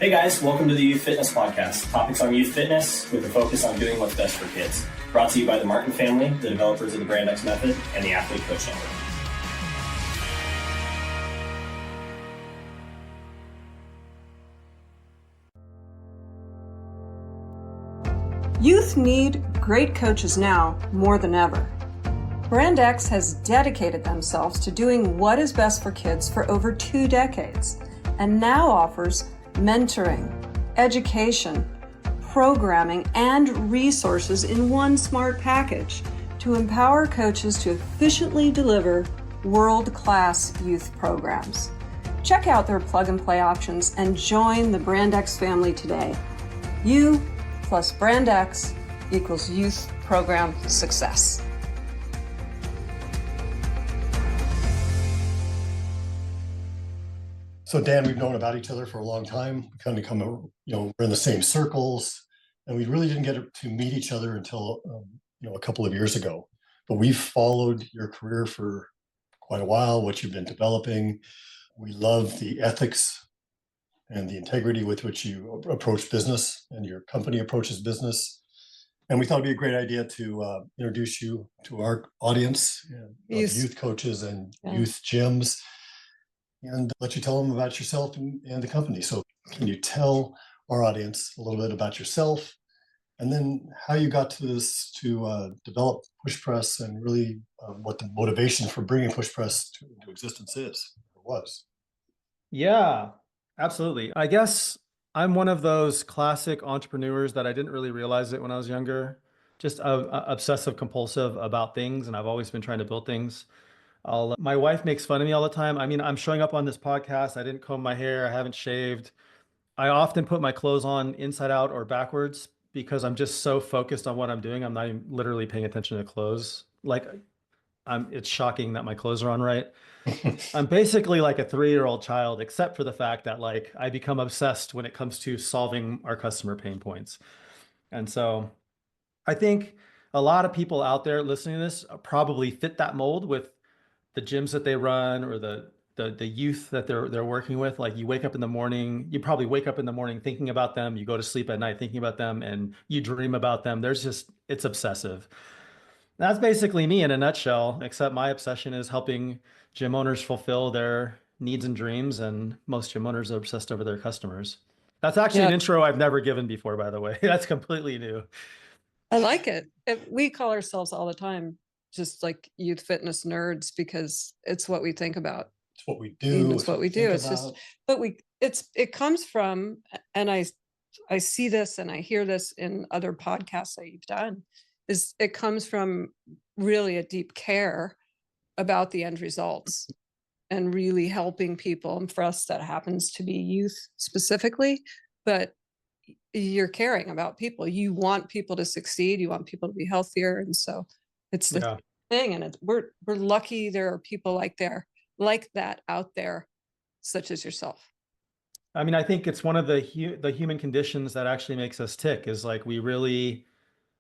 Hey guys, welcome to the Youth Fitness Podcast. Topics on youth fitness with a focus on doing what's best for kids. Brought to you by the Martin family, the developers of the Brand X Method, and the Athlete Coach Network. Youth need great coaches now more than ever. Brand X has dedicated themselves to doing what is best for kids for over 2 decades and now offers mentoring, education, programming, and resources in one smart package to empower coaches to efficiently deliver world-class youth programs. Check out their plug-and-play options and join the Brand X family today. You plus Brand X equals youth program success. So Dan, we've known about each other for a long time. We kind of we're in the same circles, and we really didn't get to meet each other until a couple of years ago. But we've followed your career for quite a while, what you've been developing. We love the ethics and the integrity with which you approach business and your company approaches business. And we thought it'd be a great idea to introduce you to our audience of youth coaches and youth gyms, and let you tell them about yourself and the company. So can you tell our audience a little bit about yourself, and then how you got to this, to develop PushPress, and really what the motivation for bringing PushPress into existence is, or was? Yeah, absolutely. I guess I'm one of those classic entrepreneurs that I didn't really realize it when I was younger, just obsessive compulsive about things. And I've always been trying to build things. My wife makes fun of me all the time. I mean, I'm showing up on this podcast. I didn't comb my hair. I haven't shaved. I often put my clothes on inside out or backwards because I'm just so focused on what I'm doing. I'm not even literally paying attention to clothes. It's shocking that my clothes are on right. I'm basically like a 3-year-old child, except for the fact that I become obsessed when it comes to solving our customer pain points. And so I think a lot of people out there listening to this probably fit that mold with the gyms that they run, or the youth that they're working with. Like, you wake up in the morning, you probably wake up in the morning thinking about them, you go to sleep at night thinking about them, and you dream about them. It's obsessive. That's basically me in a nutshell, except my obsession is helping gym owners fulfill their needs and dreams, and most gym owners are obsessed over their customers. That's actually an intro I've never given before, by the way. That's completely new. I like it. We call ourselves all the time just like youth fitness nerds, because it's what we think about. It's what we do. It's what we do. It's just, but it comes from, and I see this and I hear this in other podcasts that you've done, is it comes from really a deep care about the end results and really helping people. And for us, that happens to be youth specifically, but you're caring about people. You want people to succeed. You want people to be healthier. And so it's the thing. And we're lucky there are people like that out there, such as yourself. I mean, I think it's one of the human conditions that actually makes us tick, is we really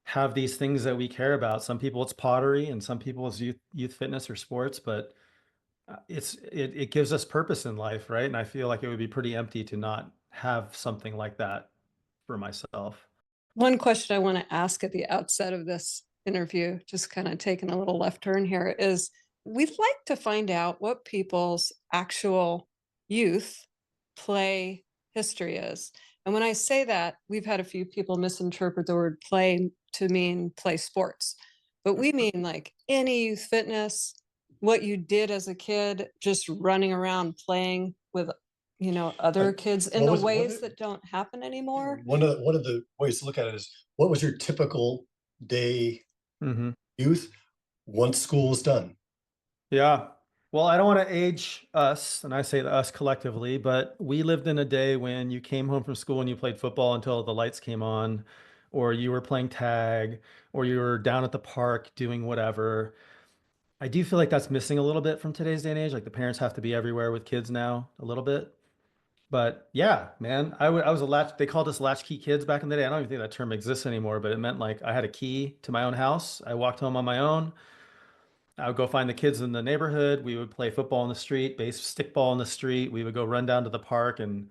have these things that we care about. Some people it's pottery, and some people it's youth fitness or sports, but it gives us purpose in life, right? And I feel like it would be pretty empty to not have something like that for myself. One question I want to ask at the outset of this interview, just kind of taking a little left turn here, is we'd like to find out what people's actual youth play history is. And when I say that, we've had a few people misinterpret the word play to mean play sports, but we mean like any youth fitness, what you did as a kid, just running around playing with other kids in the ways that don't happen anymore. One of the ways to look at it is, what was your typical day youth once school was done? Yeah. Well, I don't want to age us, and I say us collectively, but we lived in a day when you came home from school and you played football until the lights came on, or you were playing tag, or you were down at the park doing whatever. I do feel like that's missing a little bit from today's day and age. Like, the parents have to be everywhere with kids now a little bit. But yeah, man, I was they called us latchkey kids back in the day. I don't even think that term exists anymore, but it meant I had a key to my own house. I walked home on my own. I would go find the kids in the neighborhood. We would play football in the street, base stickball in the street. We would go run down to the park and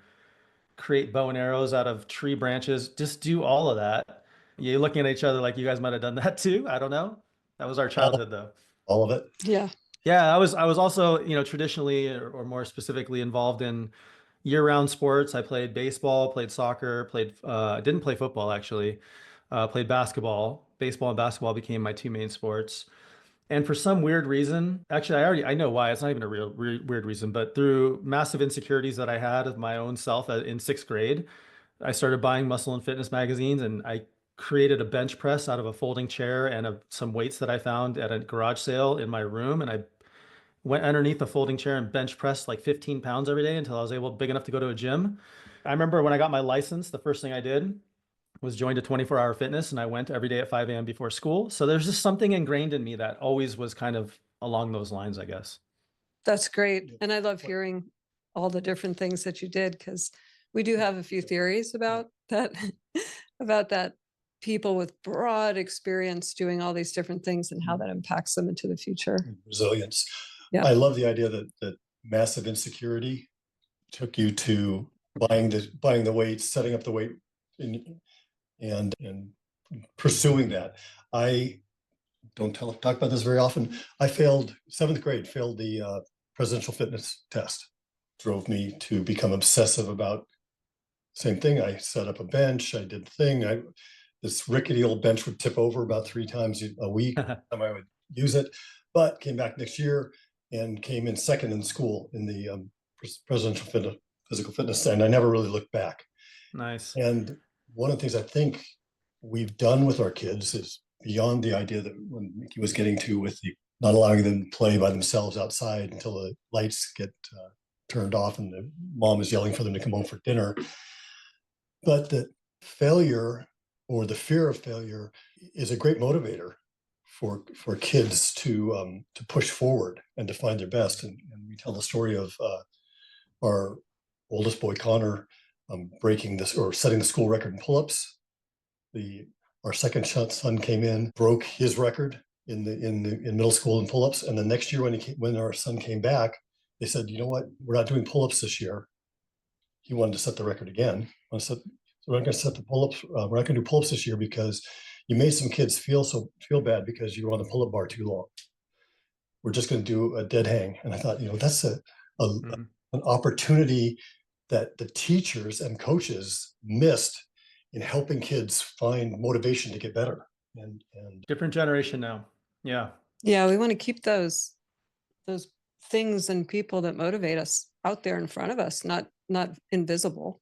create bow and arrows out of tree branches, just do all of that. You're looking at each other like you guys might have done that too. I don't know. That was our all, childhood though. all of it. Yeah. Yeah, I was also, traditionally or more specifically involved in year-round sports. I played baseball, played soccer, didn't play football actually. Played basketball. Baseball and basketball became my two main sports. And for some weird reason, actually, I know why. It's not even a real weird reason, but through massive insecurities that I had of my own self in sixth grade, I started buying muscle and fitness magazines, and I created a bench press out of a folding chair and some weights that I found at a garage sale in my room. And I went underneath the folding chair and bench pressed like 15 pounds every day until I was big enough to go to a gym. I remember when I got my license, the first thing I did was joined a 24-hour fitness, and I went every day at 5 a.m. before school. So there's just something ingrained in me that always was kind of along those lines, I guess. That's great. And I love hearing all the different things that you did, because we do have a few theories about that, about that people with broad experience doing all these different things and how that impacts them into the future. Resilience. Yeah. I love the idea that massive insecurity took you to buying the weights, setting up the weight, and pursuing that. I don't talk about this very often. I failed seventh grade, failed the presidential fitness test. Drove me to become obsessive about same thing. I set up a bench. I did the thing. This rickety old bench would tip over about 3 times a week. Time I would use it, but came back next year and came in second in school in the presidential physical fitness, and I never really looked back. Nice. And one of the things I think we've done with our kids is beyond the idea that when Mikki was getting to with the not allowing them to play by themselves outside until the lights get turned off and the mom is yelling for them to come home for dinner. But that failure or the fear of failure is a great motivator for kids to push forward and to find their best. And we tell the story of our oldest boy, Connor, breaking this or setting the school record in pull-ups. Our second son came in, broke his record in middle school in pull-ups, and the next year when our son came back, they said, you know what, we're not doing pull-ups this year. He wanted to set the record again. I said, so we're not going to set the pull-ups. We're not going to do pull-ups this year because you made some kids feel bad because you were on the pull-up bar too long. We're just going to do a dead hang. And I thought, that's an opportunity that the teachers and coaches missed in helping kids find motivation to get better. And different generation now. Yeah. Yeah, we want to keep those things and people that motivate us out there in front of us, not invisible.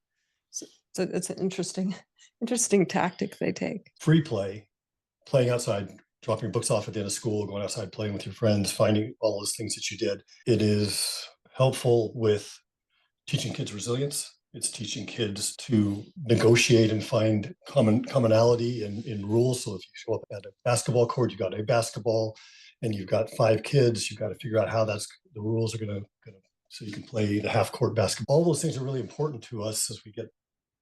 So it's an interesting tactic they take. Free play, playing outside, dropping books off at the end of school, going outside, playing with your friends, finding all those things that you did. It is helpful with teaching kids resilience. It's teaching kids to negotiate and find commonality in rules. So if you show up at a basketball court, you got a basketball, and you've got 5 kids, you've got to figure out how the rules are going to so you can play the half court basketball. All those things are really important to us as we get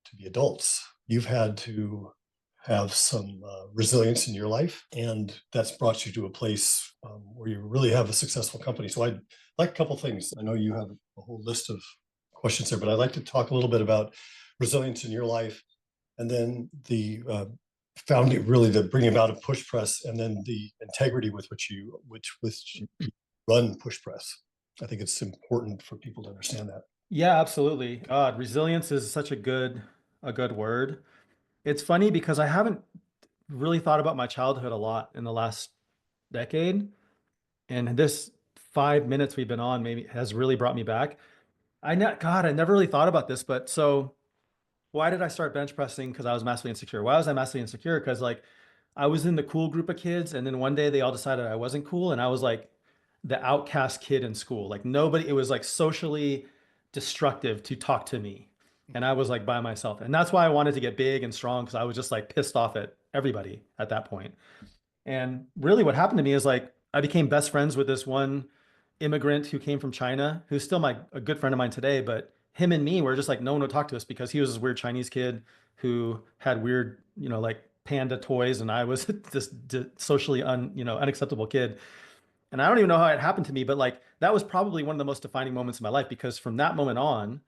to be adults. You've had to have some resilience in your life, and that's brought you to a place where you really have a successful company. So I'd like a couple things. I know you have a whole list of questions there, but I'd like to talk a little bit about resilience in your life, and then the founding, really the bringing about of PushPress, and then the integrity with which you run PushPress. I think it's important for people to understand that. Yeah, absolutely. God, resilience is such a good word. It's funny because I haven't really thought about my childhood a lot in the last decade, and this 5 minutes we've been on maybe has really brought me back. I never really thought about this, but so why did I start bench pressing? Because I was massively insecure. Why was I massively insecure? Because I was in the cool group of kids, and then one day they all decided I wasn't cool, and I was like the outcast kid in school. Like nobody, it was like socially destructive to talk to me. And I was like by myself. And that's why I wanted to get big and strong, because I was just like pissed off at everybody at that point. And really what happened to me is like I became best friends with this one immigrant who came from China, who's still a good friend of mine today, but him and me were just like, no one would talk to us because he was this weird Chinese kid who had weird, like panda toys, and I was this socially unacceptable kid. And I don't even know how it happened to me, but like that was probably one of the most defining moments in my life, because from that moment on,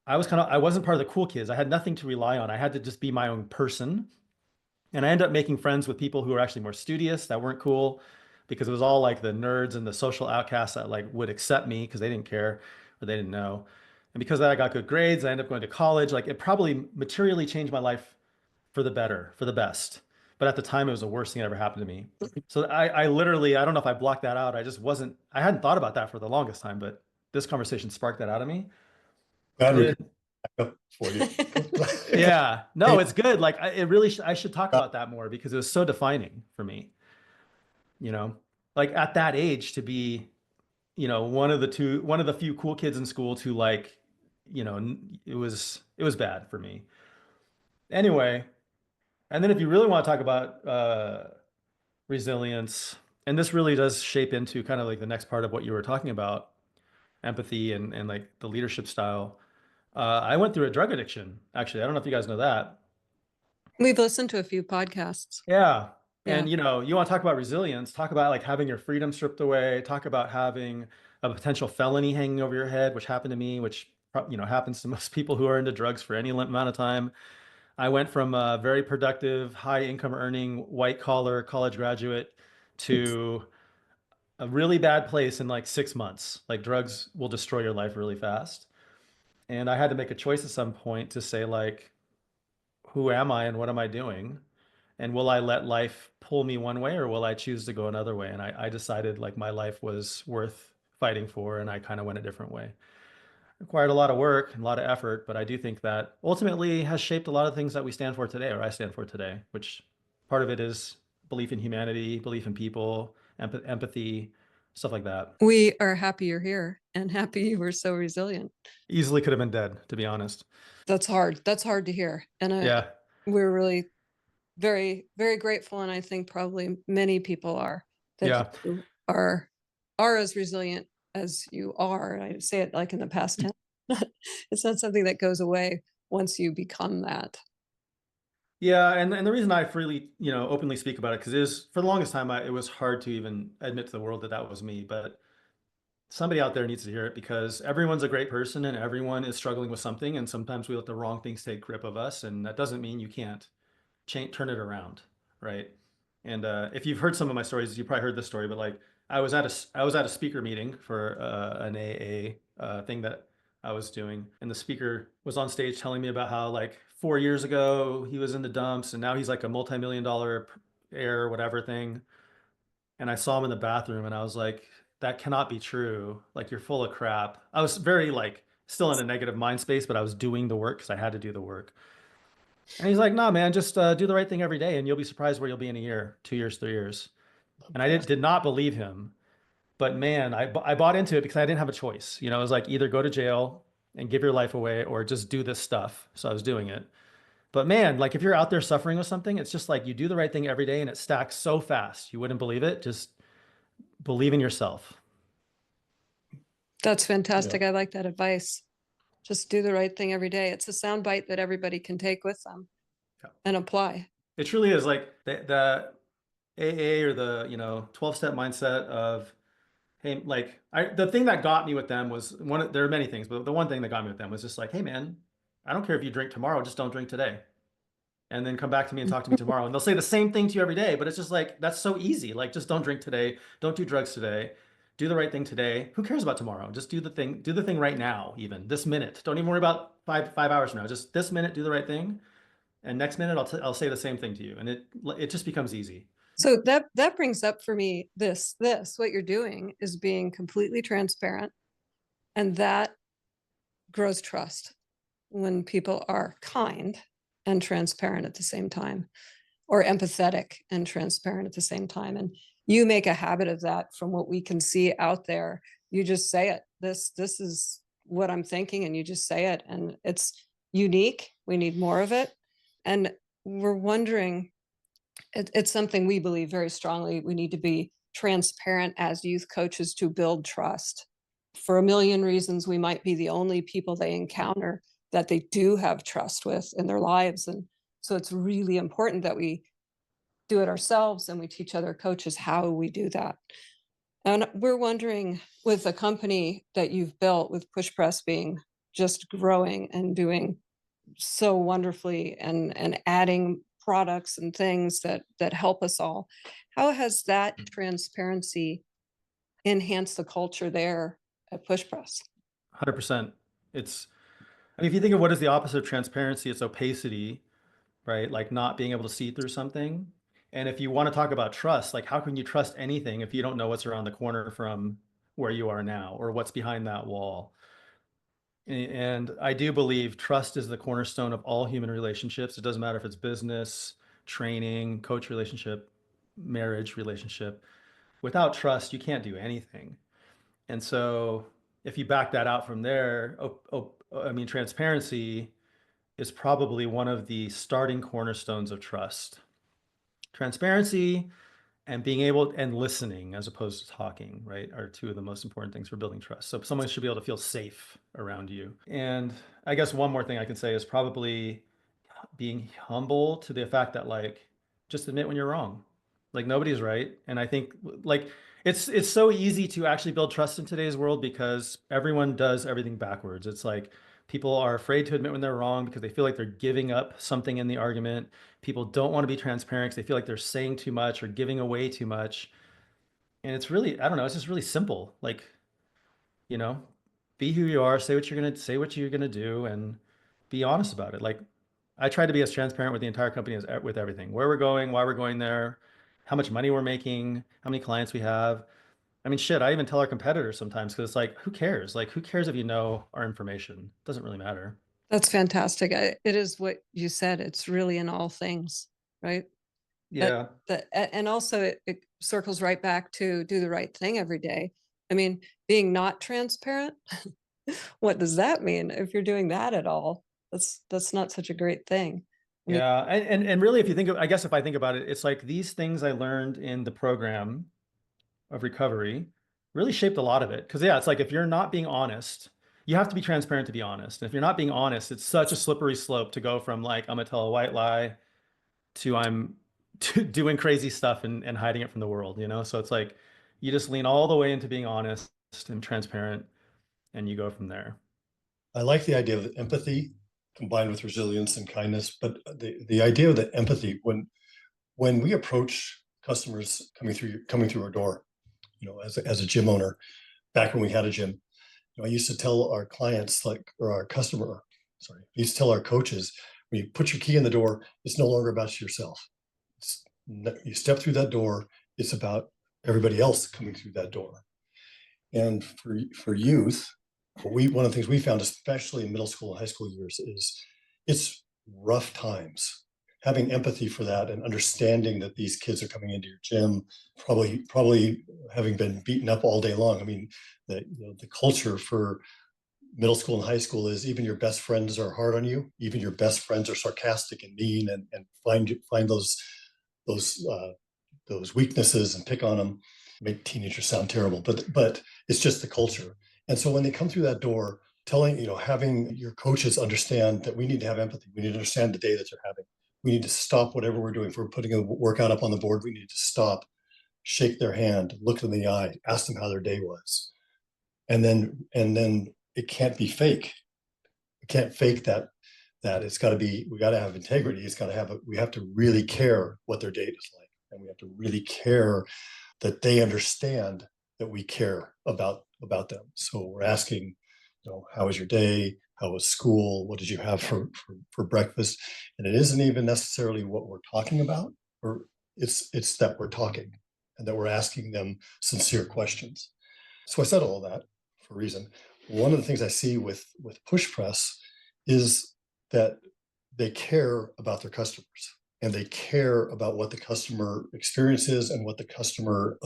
I wasn't part of the cool kids. I had nothing to rely on. I had to just be my own person. And I ended up making friends with people who were actually more studious, that weren't cool, because it was all like the nerds and the social outcasts that like would accept me because they didn't care or they didn't know. And because of that, I got good grades. I ended up going to college. Like it probably materially changed my life for the better, for the best. But at the time, it was the worst thing that ever happened to me. So I literally, I don't know if I blocked that out. I just wasn't, I hadn't thought about that for the longest time, but this conversation sparked that out of me. Glad we And could back up for you. yeah, no, Hey, it's good. Like it really, I should talk about that more because it was so defining for me, you know, like at that age to be, one of the few cool kids in school to like, it was bad for me. Anyway, and then if you really want to talk about resilience, and this really does shape into kind of like the next part of what you were talking about, empathy and like the leadership style. I went through a drug addiction, actually. I don't know if you guys know that. We've listened to a few podcasts. Yeah. Yeah. And you want to talk about resilience, talk about like having your freedom stripped away, talk about having a potential felony hanging over your head, which happened to me, which happens to most people who are into drugs for any amount of time. I went from a very productive, high income earning, white collar college graduate to a really bad place in like 6 months. Like drugs will destroy your life really fast. And I had to make a choice at some point to say like, who am I and what am I doing? And will I let life pull me one way or will I choose to go another way? And I decided like my life was worth fighting for and I kind of went a different way. Required a lot of work and a lot of effort, but I do think that ultimately has shaped a lot of things that we stand for today, or I stand for today, which part of it is belief in humanity, belief in people, empathy, stuff like that. We are happy you're here and happy you were so resilient. Easily could have been dead, to be honest. That's hard. That's hard to hear. And Yeah. we're really very, very grateful. And I think probably many people are that Yeah. you are as resilient as you are. And I say it like in the past tense. It's not something that goes away once you become that. Yeah, and the reason I freely, openly speak about it, because for the longest time, it was hard to even admit to the world that that was me. But somebody out there needs to hear it because everyone's a great person and everyone is struggling with something. And sometimes we let the wrong things take grip of us. And that doesn't mean you can't turn it around, right? And if you've heard some of my stories, you probably heard this story, but like I was at a speaker meeting for an AA thing that I was doing, and the speaker was on stage telling me about how like 4 years ago he was in the dumps, and now he's like a multi-million-dollar heir, whatever thing. And I saw him in the bathroom, and I was like, that cannot be true. Like you're full of crap. I was very like still in a negative mind space, but I was doing the work because I had to do the work. And he's like, "Nah, man, just do the right thing every day, and you'll be surprised where you'll be in a year, 2 years, 3 years." And I did not believe him, but man, I bought into it because I didn't have a choice. It was like either go to jail and give your life away, or just do this stuff. So I was doing it. But man, like if you're out there suffering with something, it's just like you do the right thing every day, and it stacks so fast. You wouldn't believe it. Just believe in yourself. That's fantastic. I like that advice. Just do the right thing every day. It's a sound bite that everybody can take with them and apply. It truly is like the AA or the 12-step mindset of, hey, like the thing that got me with them was there are many things, but the one thing that got me with them was just like, hey man, I don't care if you drink tomorrow, just don't drink today. And then come back to me and talk to me tomorrow. And they'll say the same thing to you every day, but it's just like, that's so easy. Like, just don't drink today. Don't do drugs today. Do the right thing today. Who cares about tomorrow? Just do the thing right now, even this minute. Don't even worry about five hours from now. Just this minute, do the right thing. And next minute, I'll say the same thing to you. And it just becomes easy. So that brings up for me this what you're doing is being completely transparent, and that grows trust when people are kind and transparent at the same time, or empathetic and transparent at the same time. And you make a habit of that from what we can see out there. You just say it. This is what I'm thinking, and you just say it, and it's unique. We need more of it. And we're wondering, it's something we believe very strongly. We need to be transparent as youth coaches to build trust. For a million reasons, we might be the only people they encounter that they do have trust with in their lives. And so it's really important that we do it ourselves and we teach other coaches how we do that. And we're wondering, with the company that you've built, with PushPress being just growing and doing so wonderfully and adding products and things that help us all. How has that transparency enhanced the culture there at PushPress? 100%. I mean, if you think of what is the opposite of transparency, it's opacity, right? Like not being able to see through something. And if you want to talk about trust, like how can you trust anything if you don't know what's around the corner from where you are now or what's behind that wall? And I do believe trust is the cornerstone of all human relationships. It doesn't matter if it's business, training, coach relationship, marriage relationship. Without trust, you can't do anything. And so if you back that out from there, I mean, transparency is probably one of the starting cornerstones of trust. Transparency and being able and listening as opposed to talking, right, are two of the most important things for building trust. So someone should be able to feel safe around you. And I guess one more thing I can say is probably being humble to the fact that like just admit when you're wrong. Like nobody's right. And I think like it's so easy to actually build trust in today's world because everyone does everything backwards. It's like people are afraid to admit when they're wrong because they feel like they're giving up something in the argument. People don't want to be transparent because they feel like they're saying too much or giving away too much. And it's really, I don't know, it's just really simple. Like, you know, be who you are, say what you're gonna do, and be honest about it. Like, I try to be as transparent with the entire company as with everything, where we're going, why we're going there, how much money we're making, how many clients we have. I mean, shit, I even tell our competitors sometimes because it's like, who cares? Like, who cares if you know our information? It doesn't really matter. That's fantastic. It is what you said. It's really in all things, right? Yeah. And also it circles right back to do the right thing every day. I mean, being not transparent, what does that mean? If you're doing that at all, that's not such a great thing. I mean, Yeah. And really, if you think of, I guess if I think about it, it's like these things I learned in the program of recovery really shaped a lot of it. Because yeah, it's like if you're not being honest, you have to be transparent to be honest. And if you're not being honest, it's such a slippery slope to go from like I'm gonna tell a white lie to I'm doing crazy stuff and hiding it from the world, you know? So it's like you just lean all the way into being honest and transparent and you go from there. I like the idea of empathy combined with resilience and kindness, but the idea of the empathy when we approach customers coming through our door, as a gym owner, back when we had a gym, I used to tell our clients or our customer, sorry, I used to tell our coaches, when you put your key in the door, it's no longer about yourself. You step through that door, it's about everybody else coming through that door. And for youth, one of the things we found, especially in middle school and high school years, is it's rough times. Having empathy for that and understanding that these kids are coming into your gym, probably having been beaten up all day long. I mean, the culture for middle school and high school is even your best friends are hard on you. Even your best friends are sarcastic and mean and find those weaknesses and pick on them. Make teenagers sound terrible, but it's just the culture. And so when they come through that door, having your coaches understand that we need to have empathy. We need to understand the day that they're having. We need to stop whatever we're doing. If we're putting a workout up on the board, we need to stop, shake their hand, look them in the eye, ask them how their day was. And then it can't be fake. We can't fake that. It's got to be, we got to have integrity. We have to really care what their date is like. And we have to really care that they understand that we care about them. So we're asking, how was your day? How was school? What did you have for breakfast? And it isn't even necessarily what we're talking about, or it's that we're talking and that we're asking them sincere questions. So I said all of that for a reason. One of the things I see with PushPress is that they care about their customers and they care about what the customer experience is and what the customer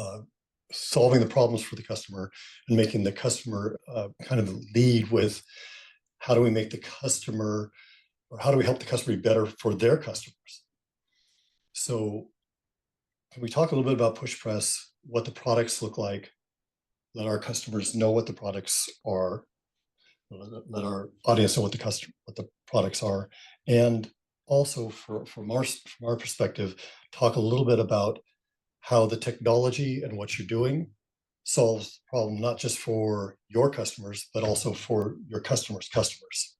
solving the problems for the customer and making the customer kind of lead with how do we make the customer, or how do we help the customer be better for their customers? So can we talk a little bit about PushPress, what the products look like, let our customers know what the products are, let our audience know what the products are, and also from our perspective, talk a little bit about how the technology and what you're doing solves the problem not just for your customers, but also for your customers' customers.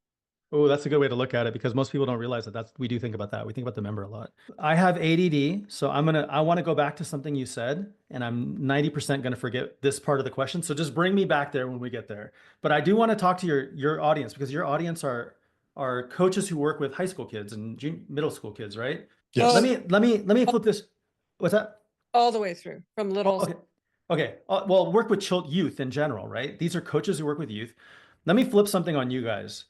Oh, that's a good way to look at it, because most people don't realize that we do think about that. We think about the member a lot. I have ADD, so I want to go back to something you said, and I'm 90% going to forget this part of the question. So just bring me back there when we get there. But I do want to talk to your audience, because your audience are coaches who work with high school kids and middle school kids, right? Yes. Let me flip this. What's that? All the way through, from little. Okay. Okay. Well, work with youth in general, right? These are coaches who work with youth. Let me flip something on you guys.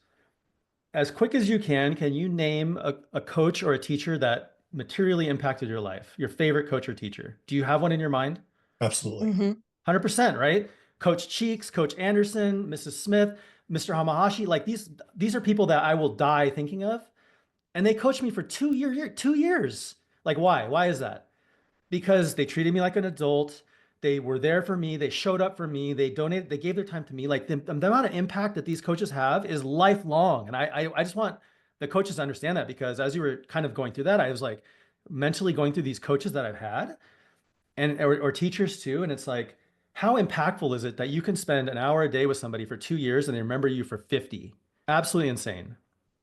As quick as you can you name a coach or a teacher that materially impacted your life? Your favorite coach or teacher? Do you have one in your mind? Absolutely. 100%, right? Coach Cheeks, Coach Anderson, Mrs. Smith, Mr. Hamahashi, like these are people that I will die thinking of. And they coached me for 2 years. Like, why? Why is that? Because they treated me like an adult. They were there for me. They showed up for me. They donated, they gave their time to me. Like the amount of impact that these coaches have is lifelong. And I just want the coaches to understand that, because as you were kind of going through that, I was like mentally going through these coaches that I've had or teachers too. And it's like, how impactful is it that you can spend an hour a day with somebody for 2 years and they remember you for 50? Absolutely insane.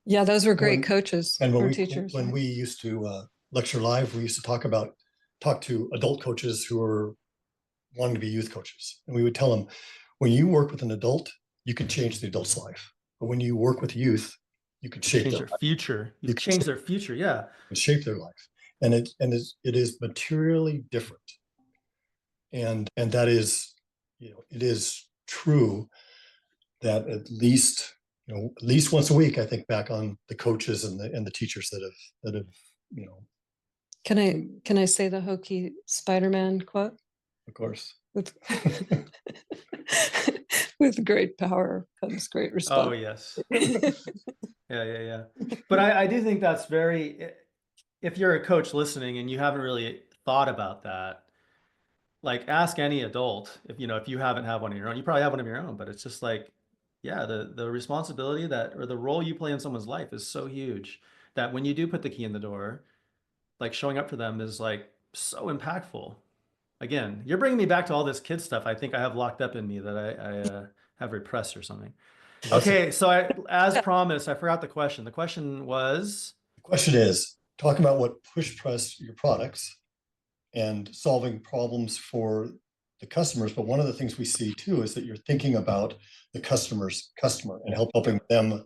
Yeah, those were great coaches and or teachers. When we used to lecture live, we used to talk to adult coaches who were wanting to be youth coaches. And we would tell them, when you work with an adult, you can change the adult's life. But when you work with youth, you can shape their future. You can change their future. Yeah. And shape their life. And it is materially different. And that is, it is true that at least once a week, I think back on the coaches and the teachers that have. Can I say the hokey Spider-Man quote? Of course. With great power comes great response. Oh yes. Yeah. But I do think that's if you're a coach listening and you haven't really thought about that, like ask any adult if you haven't had one of your own. You probably have one of your own, but it's just like, yeah, the responsibility or the role you play in someone's life is so huge that when you do put the key in the door, like showing up for them is like so impactful. Again, you're bringing me back to all this kid stuff I think I have locked up in me that I have repressed or something. Okay, so as promised, I forgot the question. The question was? The question is, talk about what PushPress, your products, and solving problems for the customers. But one of the things we see too is that you're thinking about the customer's customer and helping them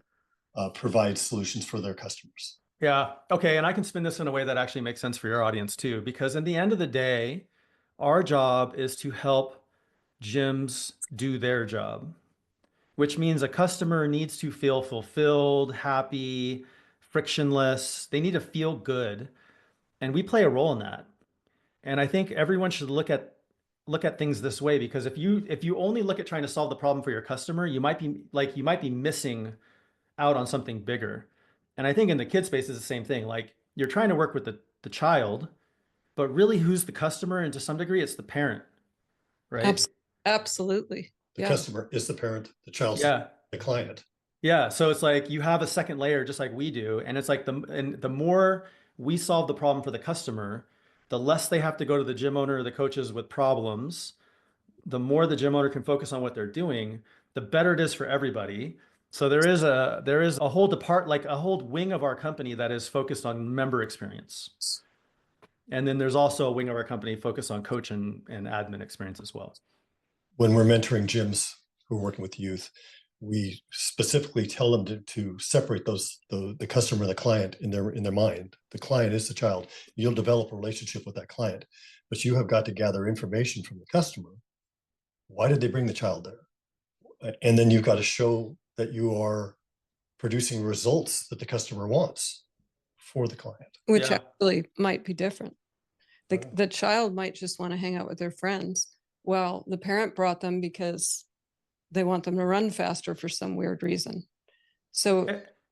provide solutions for their customers. Yeah, okay, and I can spin this in a way that actually makes sense for your audience too, because in the end of the day, our job is to help gyms do their job, which means a customer needs to feel fulfilled, happy, frictionless. They need to feel good. And we play a role in that. And I think everyone should look at things this way, because if you only look at trying to solve the problem for your customer, you might be missing out on something bigger. And I think in the kid space is the same thing. Like you're trying to work with the child, but really who's the customer? And to some degree, it's the parent, right? Absolutely. The customer is the parent, the child's the client. Yeah. So it's like you have a second layer just like we do. And it's like the more we solve the problem for the customer, the less they have to go to the gym owner or the coaches with problems, the more the gym owner can focus on what they're doing, the better it is for everybody. So there is a whole a whole wing of our company that is focused on member experience. And then there's also a wing of our company focused on coach and admin experience as well. When we're mentoring gyms who are working with youth, we specifically tell them to separate the customer and the client in their mind. The client is the child. You'll develop a relationship with that client, but you have got to gather information from the customer. Why did they bring the child there? And then you've got to show that you are producing results that the customer wants for the client. Which actually might be different. The child might just want to hang out with their friends. Well, the parent brought them because they want them to run faster for some weird reason. So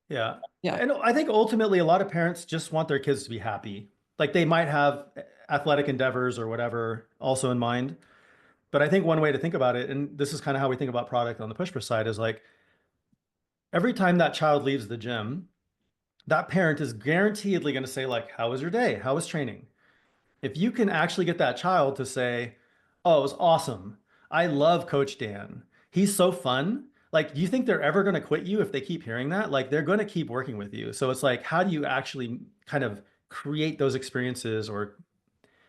yeah. And I think ultimately a lot of parents just want their kids to be happy. Like they might have athletic endeavors or whatever also in mind. But I think one way to think about it, and this is kind of how we think about product on the PushPress side, is like every time that child leaves the gym, that parent is guaranteedly going to say like, how was your day? How was training? If you can actually get that child to say, oh, it was awesome. I love Coach Dan. He's so fun. Like, do you think they're ever going to quit you if they keep hearing that? Like, they're going to keep working with you. So it's like, how do you actually kind of create those experiences or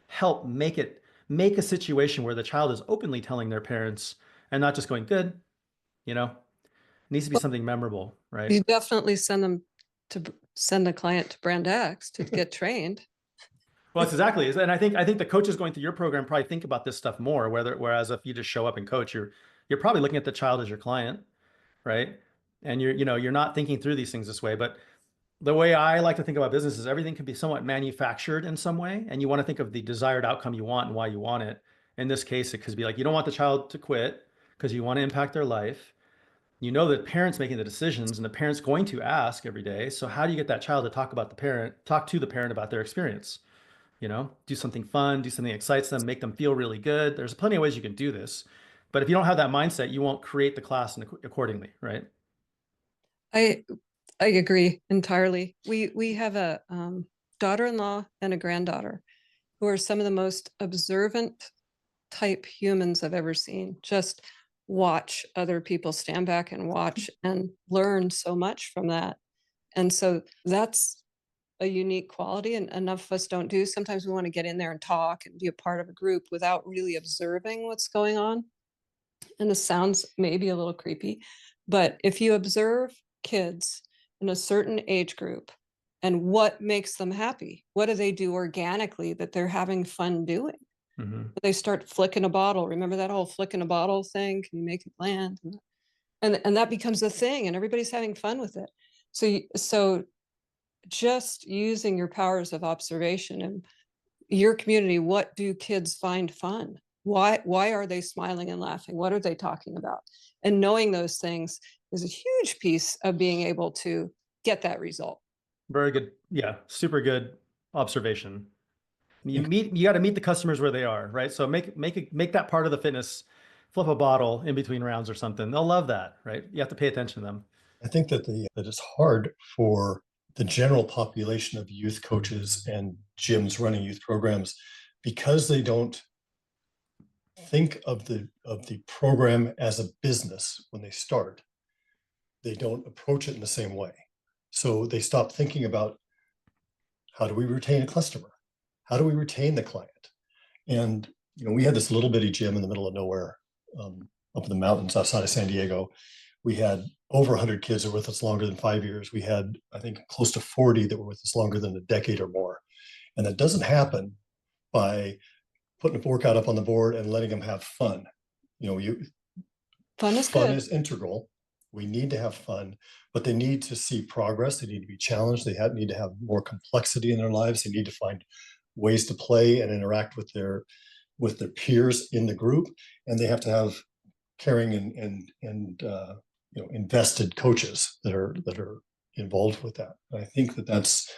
help make a situation where the child is openly telling their parents and not just going, good, you know, it needs to be something memorable, right? You definitely send a client to Brand X to get trained. Well, it's exactly. And I think the coaches going through your program probably think about this stuff more, whereas if you just show up and coach, you're probably looking at the child as your client, right? And you're not thinking through these things this way. But the way I like to think about business is everything can be somewhat manufactured in some way, and you want to think of the desired outcome you want and why you want it. In this case, it could be like you don't want the child to quit because you want to impact their life. You know the parent's making the decisions, and the parent's going to ask every day. So how do you get that child to talk to the parent about their experience? Do something fun, do something that excites them, make them feel really good. There's plenty of ways you can do this. But if you don't have that mindset, you won't create the class accordingly, right? I agree entirely. We have a daughter-in-law and a granddaughter who are some of the most observant type humans I've ever seen. Just watch other people, stand back and watch and learn so much from that. And so that's a unique quality, and enough of us don't do. Sometimes we want to get in there and talk and be a part of a group without really observing what's going on. And this sounds maybe a little creepy, but if you observe kids in a certain age group and what makes them happy, what do they do organically that they're having fun doing? Mm-hmm. They start flicking a bottle. Remember that whole flicking a bottle thing? Can you make it land? And that becomes a thing, and everybody's having fun with it. So just using your powers of observation and your community, what do kids find fun? Why are they smiling and laughing? What are they talking about? And knowing those things is a huge piece of being able to get that result. Very good. Yeah, super good observation. You got to meet the customers where they are, right? So make that part of the fitness. Flip a bottle in between rounds or something. They'll love that, right? You have to pay attention to them. I think that it's hard for the general population of youth coaches and gyms running youth programs because they don't think of the program as a business when they start. They don't approach it in the same way. So they stop thinking about, how do we retain a customer? How do we retain the client? And we had this little bitty gym in the middle of nowhere, up in the mountains outside of San Diego. We had over 100 kids that were with us longer than 5 years. We had, I think, close to 40 that were with us longer than a decade or more. And that doesn't happen by putting a workout up on the board and letting them have fun. Fun is integral. We need to have fun, but they need to see progress. They need to be challenged. They need to have more complexity in their lives. They need to find ways to play and interact with their peers in the group. And they have to have caring and invested coaches that are involved with that. And I think that that's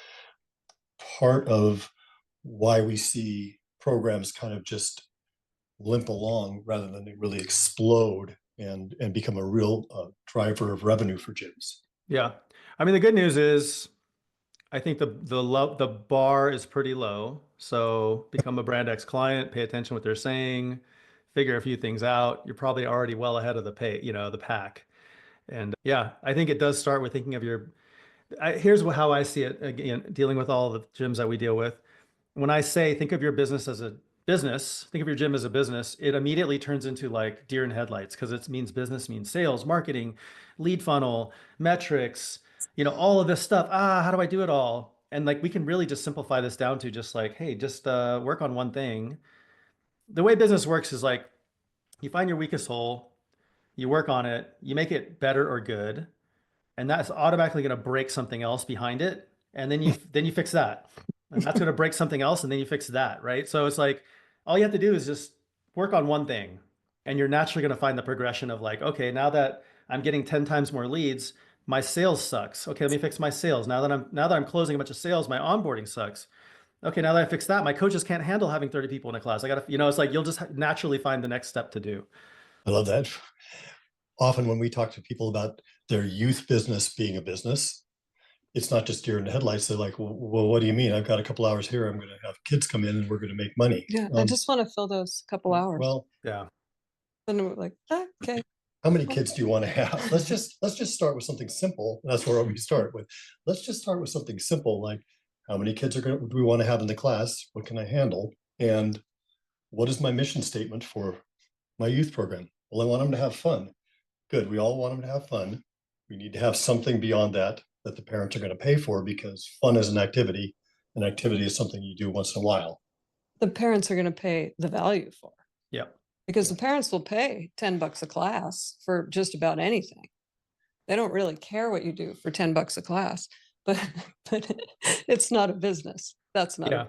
part of why we see programs kind of just limp along rather than they really explode and become a real driver of revenue for gyms. Yeah. I mean, the good news is I think the bar is pretty low. So become a Brand X client, pay attention to what they're saying, figure a few things out. You're probably already well ahead of the pack. And yeah, I think it does start with thinking of here's how I see it, again, dealing with all the gyms that we deal with. When I say think of your business as a business, think of your gym as a business, it immediately turns into like deer in headlights because it means business means sales, marketing, lead funnel, metrics, all of this stuff. How do I do it all? And like we can really just simplify this down to just like, hey, just work on one thing. The way business works is like you find your weakest hole, you work on it, you make it better or good, and that's automatically going to break something else behind it, and then you fix that, and that's going to break something else, and then you fix that, right? So it's like all you have to do is just work on one thing, and you're naturally going to find the progression of like, okay, now that I'm getting 10 times more leads, my sales sucks. Okay, let me fix my sales. Now that I'm closing a bunch of sales, my onboarding sucks. Okay, now that I fix that, my coaches can't handle having 30 people in a class. I got to, it's like you'll just naturally find the next step to do. I love that. Often when we talk to people about their youth business being a business, it's not just deer in the headlights. They're like, well, what do you mean? I've got a couple hours here. I'm going to have kids come in and we're going to make money. Yeah, I just want to fill those couple hours. Well, yeah. Then we're like, okay. How many kids do you want to have? Let's just start with something simple. That's where we start with. Let's just start with something simple, like how many kids do we want to have in the class? What can I handle? And what is my mission statement for my youth program? Well, I want them to have fun. Good. We all want them to have fun. We need to have something beyond that the parents are going to pay for, because fun is an activity. An activity is something you do once in a while. The parents are going to pay the value for. Yeah. Because the parents will pay $10 a class for just about anything. They don't really care what you do for $10 a class, but it's not a business. That's not. Yeah.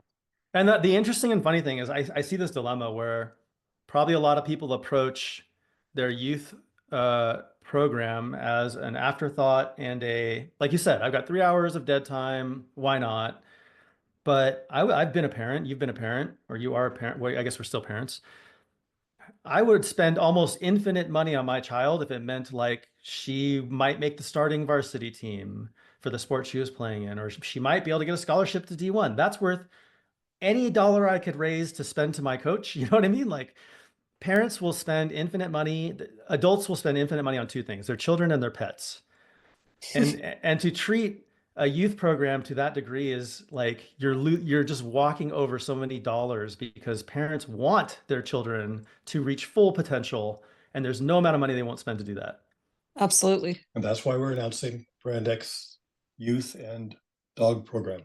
And the interesting and funny thing is I see this dilemma where probably a lot of people approach their youth program as an afterthought and like you said, I've got 3 hours of dead time. Why not? But I've been a parent. You've been a parent, or you are a parent. Well, I guess we're still parents. I would spend almost infinite money on my child if it meant like she might make the starting varsity team for the sport she was playing in, or she might be able to get a scholarship to D1. That's worth any dollar I could raise to spend to my coach. You know what I mean? Like, parents will spend infinite money. Adults will spend infinite money on two things: their children and their pets. And to treat a youth program to that degree is like you're just walking over so many dollars, because parents want their children to reach full potential, and there's no amount of money they won't spend to do that. Absolutely. And that's why we're announcing Brand X youth and dog program.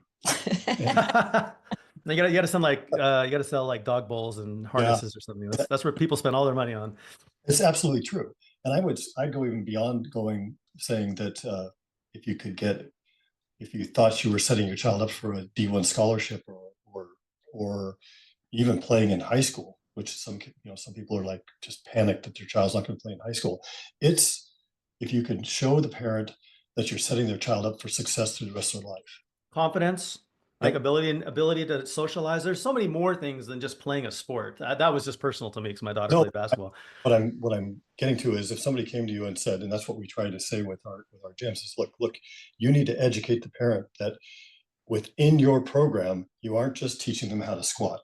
You gotta send like you gotta sell like dog bowls and harnesses or something. That's where people spend all their money on. It's absolutely true. And I'd go even beyond saying that if you thought you were setting your child up for a D1 scholarship, or even playing in high school, which some people are like just panicked that their child's not going to play in high school. It's if you can show the parent that you're setting their child up for success through the rest of their life. Confidence, like ability to socialize. There's so many more things than just playing a sport. That was just personal to me because my daughter played basketball. What I'm getting to is, if somebody came to you and said, and that's what we try to say with our gyms, is look, you need to educate the parent that within your program, you aren't just teaching them how to squat.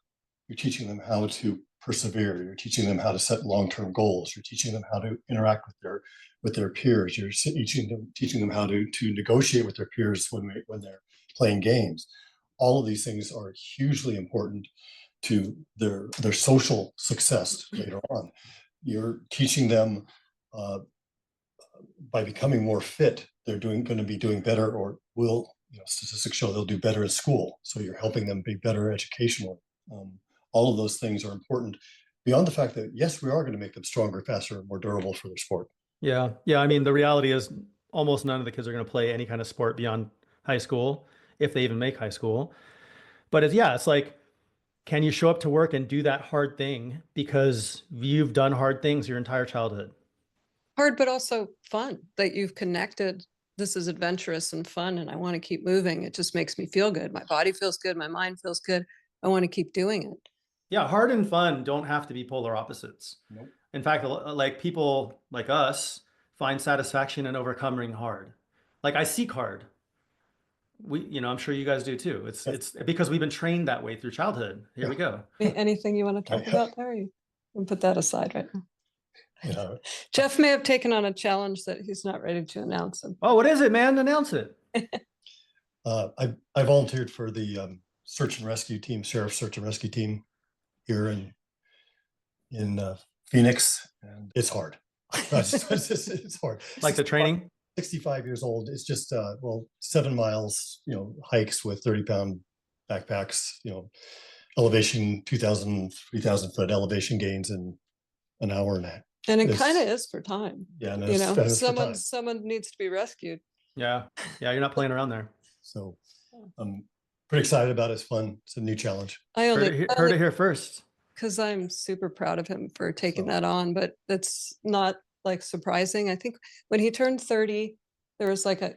You're teaching them how to persevere. You're teaching them how to set long-term goals. You're teaching them how to interact with their peers. You're teaching them how to negotiate with their peers when they're playing games. All of these things are hugely important to their social success later on. You're teaching them by becoming more fit, they're going to be doing better, or statistics show they'll do better in school. So you're helping them be better educationally. All of those things are important, beyond the fact that, yes, we are going to make them stronger, faster, and more durable for their sport. Yeah. I mean, the reality is almost none of the kids are going to play any kind of sport beyond high school, if they even make high school. But it's like, can you show up to work and do that hard thing because you've done hard things your entire childhood? Hard, but also fun, that you've connected. This is adventurous and fun, and I want to keep moving. It just makes me feel good. My body feels good. My mind feels good. I want to keep doing it. Yeah, hard and fun don't have to be polar opposites. Nope. In fact, like people like us find satisfaction in overcoming hard. Like, I seek hard. I'm sure you guys do too. It's because we've been trained that way through childhood. Here we go. Anything you want to talk about there? You can put that aside right now. Yeah. Jeff may have taken on a challenge that he's not ready to announce. Oh, what is it, man? Announce it. I volunteered for the search and rescue team, sheriff's search and rescue team here in Phoenix, and it's hard. It's hard. Like the training? 65 years old. It's just 7 miles, hikes with 30-pound backpacks, elevation, 2,000, 3,000 foot elevation gains in an hour and a half. And it kind of is for time. Yeah, no, someone needs to be rescued. Yeah, you're not playing around there. So I'm pretty excited about it. It's fun. It's a new challenge. Heard it here first. Because I'm super proud of him for taking that on, but that's not like surprising. I think when he turned 30, there was like a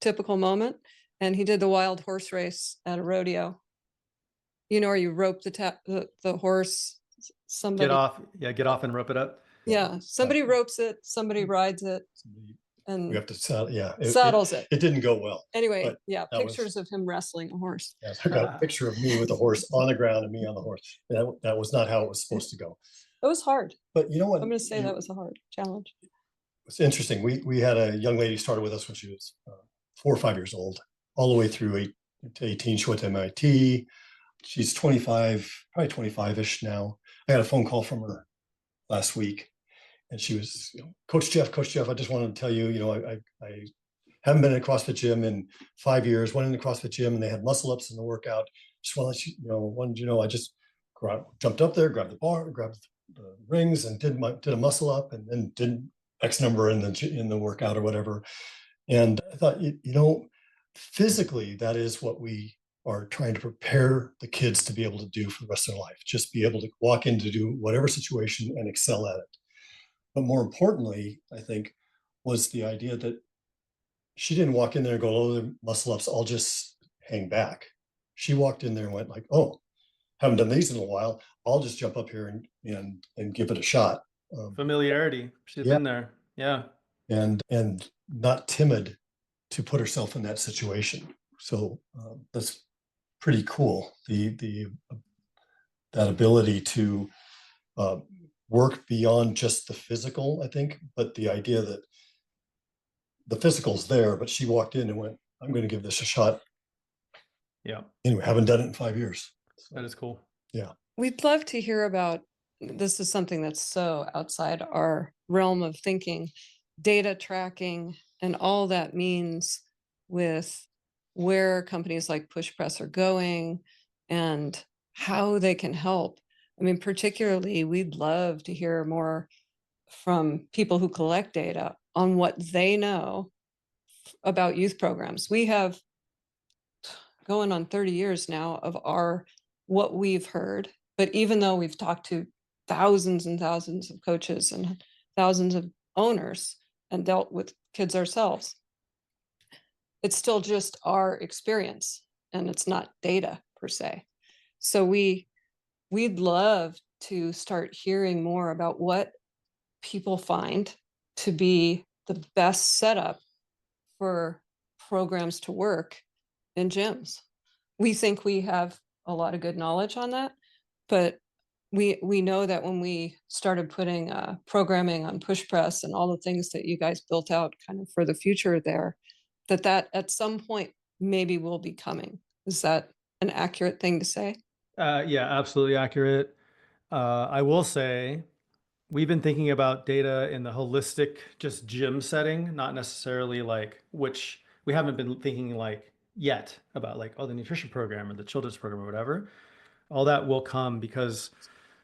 typical moment, and he did the wild horse race at a rodeo. Where you rope the horse. Somebody get off and rope it up. Yeah, somebody ropes it, somebody rides it, and we have to saddle. Yeah, saddles it. It didn't go well. Anyway, pictures of him wrestling a horse. Yeah, I got a picture of me with the horse on the ground and me on the horse. That was not how it was supposed to go. It was hard. But you know what? I'm going to say that was a hard challenge. It's interesting. We had a young lady started with us when she was 4 or 5 years old, all the way through to 18. She went to MIT. She's 25, probably 25-ish now. I had a phone call from her last week, and she was, Coach Jeff, I just wanted to tell you, I haven't been in a CrossFit gym in 5 years. Went in the CrossFit gym and they had muscle ups in the workout. Just want to let wanted you know, I just jumped up there, grabbed the bar, grabbed the rings, and did a muscle up, and then did X number in the workout or whatever. And I thought, physically, that is what we are trying to prepare the kids to be able to do for the rest of their life. Just be able to walk in to do whatever situation and excel at it. But more importantly, I think, was the idea that she didn't walk in there and go, oh, the muscle ups, I'll just hang back. She walked in there and went like, oh, haven't done these in a while. I'll just jump up here and give it a shot. Familiarity. She's been there. Yeah. And not timid to put herself in that situation. So that's pretty cool. That ability to work beyond just the physical, I think, but the idea that the physical's there, but she walked in and went, I'm going to give this a shot. Yeah. Anyway, haven't done it in 5 years. So, that is cool. Yeah. We'd love to hear about, this is something that's so outside our realm of thinking, data tracking and all that means with where companies like PushPress are going and how they can help. I mean, particularly, we'd love to hear more from people who collect data on what they know about youth programs. We have going on 30 years now of what we've heard, but even though we've talked to thousands and thousands of coaches and thousands of owners and dealt with kids ourselves, it's still just our experience and it's not data per se. So we'd love to start hearing more about what people find to be the best setup for programs to work in gyms. We think we have a lot of good knowledge on that, but we know that when we started putting programming on PushPress and all the things that you guys built out kind of for the future there, that at some point maybe will be coming. Is that an accurate thing to say? Yeah, absolutely accurate. I will say we've been thinking about data in the holistic, just gym setting, not necessarily like we haven't been thinking like yet about like, oh, the nutrition program or the children's program or whatever. All that will come because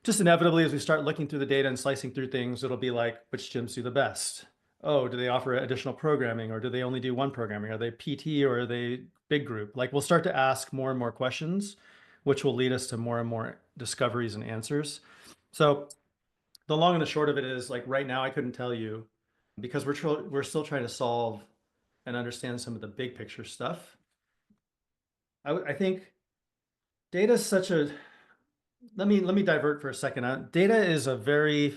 just inevitably, as we start looking through the data and slicing through things, it'll be like, which gyms do the best? Oh, do they offer additional programming or do they only do one programming? Are they PT or are they big group? Like we'll start to ask more and more questions, which will lead us to more and more discoveries and answers. So the long and the short of it is like right now, I couldn't tell you because we're still trying to solve and understand some of the big picture stuff. I think data is such a, let me divert for a second. Data is a very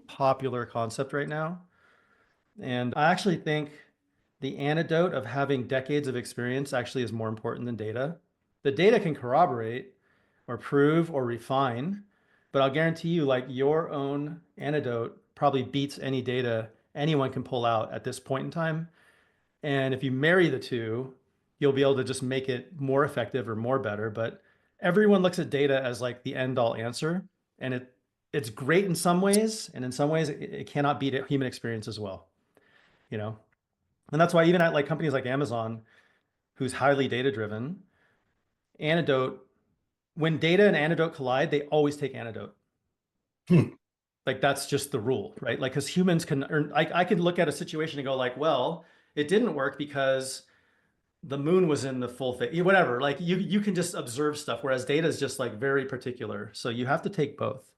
popular concept right now. And I actually think the antidote of having decades of experience actually is more important than data. The data can corroborate or prove or refine, but I'll guarantee you like your own antidote probably beats any data anyone can pull out at this point in time. And if you marry the two, you'll be able to just make it more effective or more better. But everyone looks at data as like the end all answer. And it's great in some ways. And in some ways, it cannot beat a human experience as well. And that's why even at like companies like Amazon, who's highly data driven, when data and antidote collide, they always take antidote. Like that's just the rule, right? Like because humans can earn, I could look at a situation and go like, well, it didn't work because the moon was in the full thing, whatever. Like you can just observe stuff, whereas data is just like very particular. So you have to take both.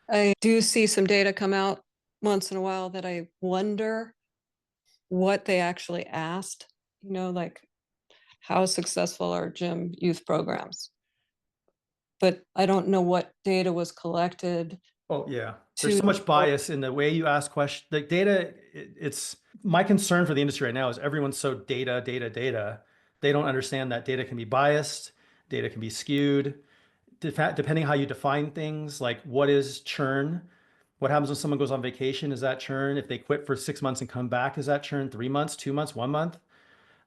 I do see some data come out once in a while that I wonder what they actually asked, like how successful are gym youth programs? But I don't know what data was collected. Oh yeah, there's so much bias in the way you ask questions. Like data, it's my concern for the industry right now is everyone's so data. They don't understand that data can be biased, data can be skewed. depending how you define things, like what is churn? What happens when someone goes on vacation? Is that churn? If they quit for 6 months and come back, is that churn? 3 months, 2 months, 1 month?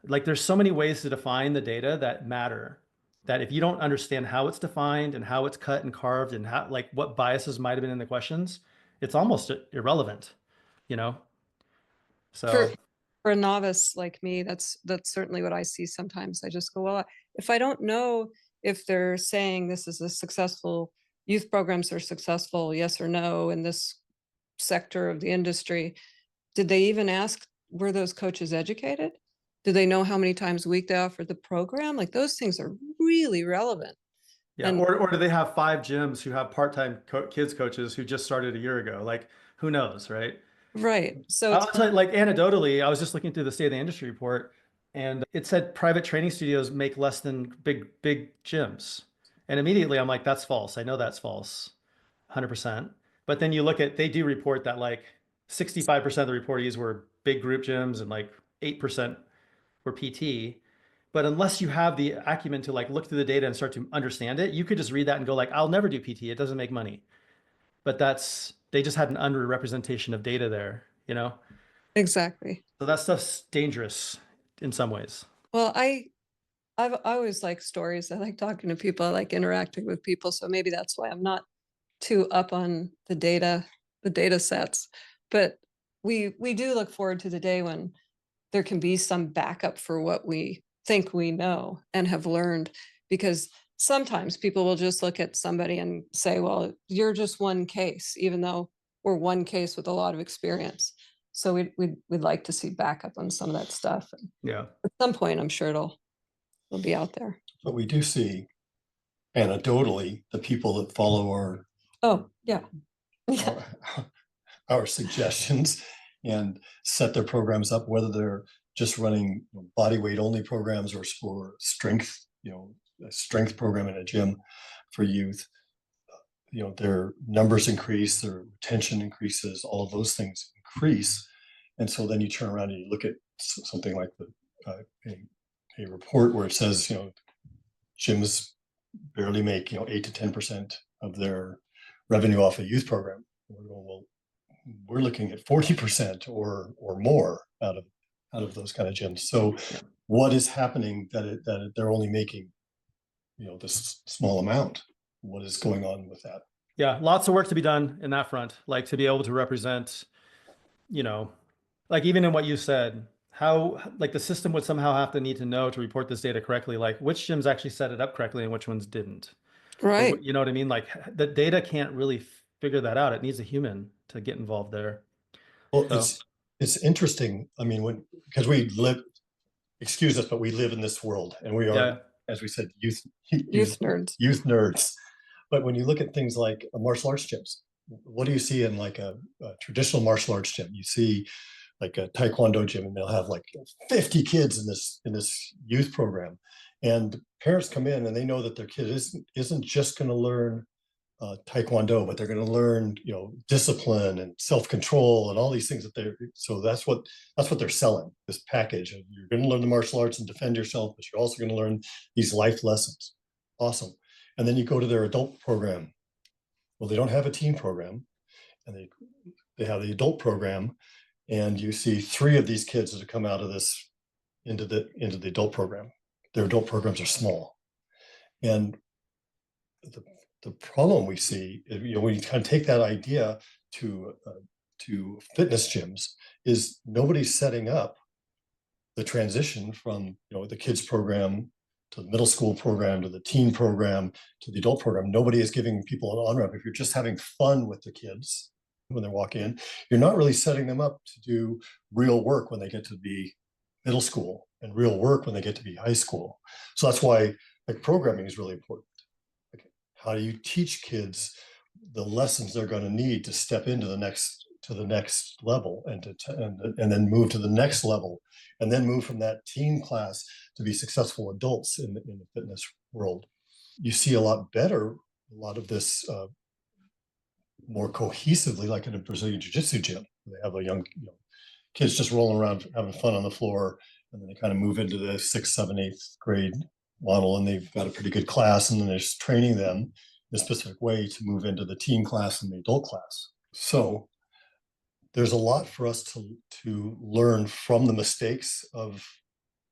Like there's so many ways to define the data that matter, that if you don't understand how it's defined and how it's cut and carved and how, like what biases might have been in the questions, it's almost irrelevant, you know? For So for a novice like me, that's certainly what I see sometimes. I just go, well, if I don't know if they're saying this is a successful youth programs are successful, yes or no, in this sector of the industry, did they even ask were those coaches educated? Do they know how many times a week they offer the program? Like those things are really relevant. yeah, And or do they have 5 gyms who have part-time kids coaches who just started a year ago? Like who knows, right? right. So I'll it's tell you, like anecdotally, I was just looking through the state of the industry report, and it said private training studios make less than big gyms. And immediately I'm like, that's false. I know that's false, 100%. But then you look at, they do report that like 65% of the reportees were big group gyms and like 8% were PT. But unless you have the acumen to like look through the data and start to understand it, you could just read that and go like, I'll never do PT. It doesn't make money. But they just had an underrepresentation of data there, you know? exactly. So that stuff's dangerous in some ways. Well, I always like stories. I like talking to people. I like interacting with people. So maybe that's why I'm not too up on the data sets. But we do look forward to the day when there can be some backup for what we think we know and have learned. Because sometimes people will just look at somebody and say, well, you're just one case, even though we're one case with a lot of experience. So we'd like to see backup on some of that stuff. And Yeah. at some point, I'm sure it'll be out there. But we do see anecdotally the people that follow Oh, yeah. our, our suggestions and set their programs up, whether they're just running body weight only programs or strength, a strength program in a gym for youth. Their numbers increase, their retention increases, all of those things increase. And so then you turn around and you look at something like a report where it says, gyms barely make, 8 to 10% of their revenue off a youth program. We're going, well, we're looking at 40% or more out of those kind of gyms. So what is happening that they're only making, this small amount? What is going on with that? Yeah, lots of work to be done in that front, like to be able to represent, like even in what you said, how like the system would somehow have to need to know to report this data correctly, like which gyms actually set it up correctly and which ones didn't. Right. You know what I mean? Like the data can't really figure that out. It needs a human to get involved there. Well, So, it's interesting. I mean, because we live, excuse us, but we live in this world, and we are, yeah, as we said, youth Nerds. nerds. But when you look at things like martial arts gyms, what do you see in like a traditional martial arts gym? You see like a taekwondo gym, and they'll have like 50 kids in this youth program, and parents come in and they know that their kid isn't just going to learn taekwondo, but they're going to learn discipline and self-control and all these things so that's what they're selling, this package of you're going to learn the martial arts and defend yourself, but you're also going to learn these life lessons. Awesome. And then you go to their adult program. Well, they don't have a teen program, and they have the adult program, and you see 3 of these kids that have come out of this into the adult program. Their adult programs are small, and the problem we see, when you kind of take that idea to fitness gyms, is nobody's setting up the transition from the kids program to the middle school program to the teen program to the adult program. Nobody is giving people an on-ramp. If you're just having fun with the kids when they walk in, you're not really setting them up to do real work when they get to be middle school and real work when they get to be high school. So that's why like programming is really important. How do you teach kids the lessons they're going to need to step into the next level and then move to the next level and then move from that teen class to be successful adults in the fitness world? You see a lot of this more cohesively, like in a Brazilian Jiu-Jitsu gym. They have a young kids just rolling around having fun on the floor, and then they kind of move into the 6th, 7th, 8th grade model, and they've got a pretty good class, and then they're just training them in a specific way to move into the teen class and the adult class. So there's a lot for us to learn from the mistakes of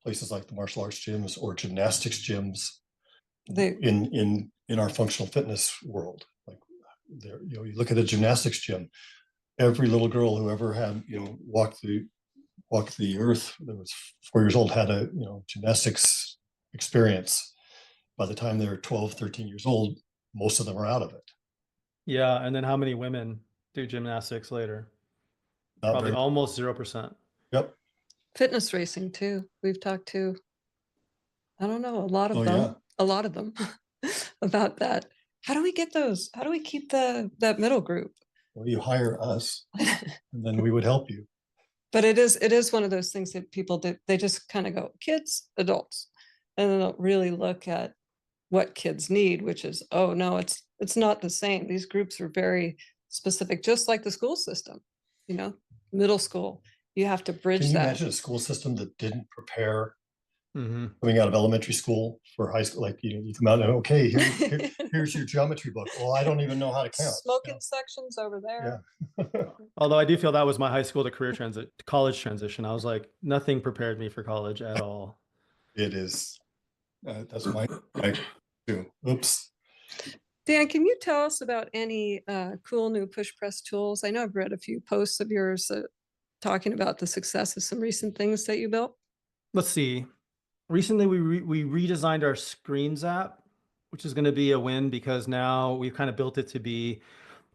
places like the martial arts gyms or gymnastics gyms in our functional fitness world. Like there, you look at a gymnastics gym, every little girl who ever had, walked the earth that was 4 years old had a, gymnastics experience. By the time they're 12, 13 years old, most of them are out of it. Yeah. And then how many women do gymnastics later? Not Probably very, almost 0%. yep. Fitness racing too. We've talked to, I don't know, a lot of them about that. How do we get those? How do we keep that middle group? Well, you hire us and then we would help you. But it is one of those things that people do. They just kind of go kids, adults, and then don't really look at what kids need, which is, oh no, it's not the same. These groups are very specific, just like the school system, middle school. You have to bridge Can you that. imagine a school system that didn't prepare Mm-hmm. coming out of elementary school for high school? Like, you come out and, okay, here's your geometry book. Well, I don't even know how to count. Smoking sections over there. Yeah. Although I do feel that was my high school to college transition. I was like, nothing prepared me for college at all. It is. That's my too. Oops. Dan, can you tell us about any cool new PushPress tools? I know I've read a few posts of yours talking about the success of some recent things that you built. Let's see. Recently, we redesigned our screens app, which is going to be a win because now we've kind of built it to be,